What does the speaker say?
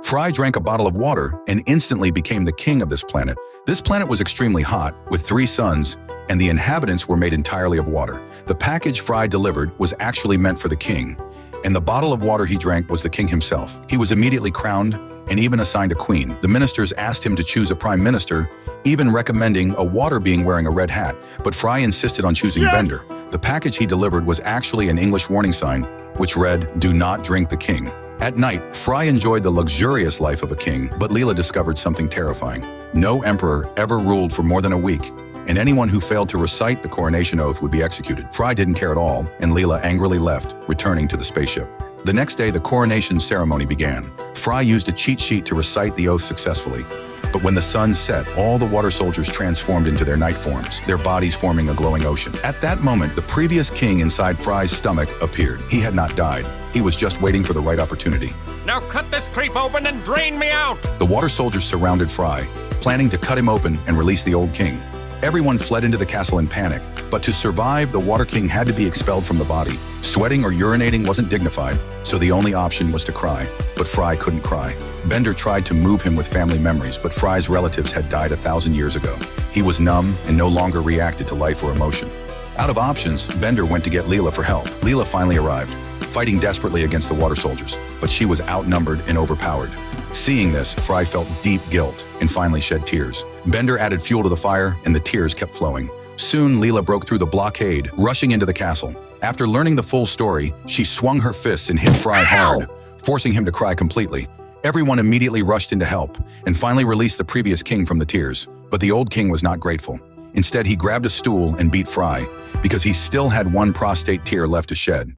Fry drank a bottle of water and instantly became the king of this planet. This planet was extremely hot, with 3 suns, and the inhabitants were made entirely of water. The package Fry delivered was actually meant for the king, and the bottle of water he drank was the king himself. He was immediately crowned and even assigned a queen. The ministers asked him to choose a prime minister, even recommending a water being wearing a red hat, but Fry insisted on choosing Bender. The package he delivered was actually an English warning sign, which read, "Do not drink the king." At night, Fry enjoyed the luxurious life of a king, but Leela discovered something terrifying. No emperor ever ruled for more than a week, and anyone who failed to recite the coronation oath would be executed. Fry didn't care at all, and Leela angrily left, returning to the spaceship. The next day, the coronation ceremony began. Fry used a cheat sheet to recite the oath successfully. But when the sun set, all the water soldiers transformed into their night forms, their bodies forming a glowing ocean. At that moment, the previous king inside Fry's stomach appeared. He had not died. He was just waiting for the right opportunity. Now cut this creep open and drain me out! The water soldiers surrounded Fry, planning to cut him open and release the old king. Everyone fled into the castle in panic, but to survive, the Water King had to be expelled from the body. Sweating or urinating wasn't dignified, so the only option was to cry. But Fry couldn't cry. Bender tried to move him with family memories, but Fry's relatives had died 1,000 years ago. He was numb and no longer reacted to life or emotion. Out of options, Bender went to get Leela for help. Leela finally arrived, fighting desperately against the water soldiers, but she was outnumbered and overpowered. Seeing this, Fry felt deep guilt and finally shed tears. Bender added fuel to the fire, and the tears kept flowing. Soon, Leela broke through the blockade, rushing into the castle. After learning the full story, she swung her fists and hit Fry hard, forcing him to cry completely. Everyone immediately rushed in to help, and finally released the previous king from the tears. But the old king was not grateful. Instead, he grabbed a stool and beat Fry, because he still had one prostate tear left to shed.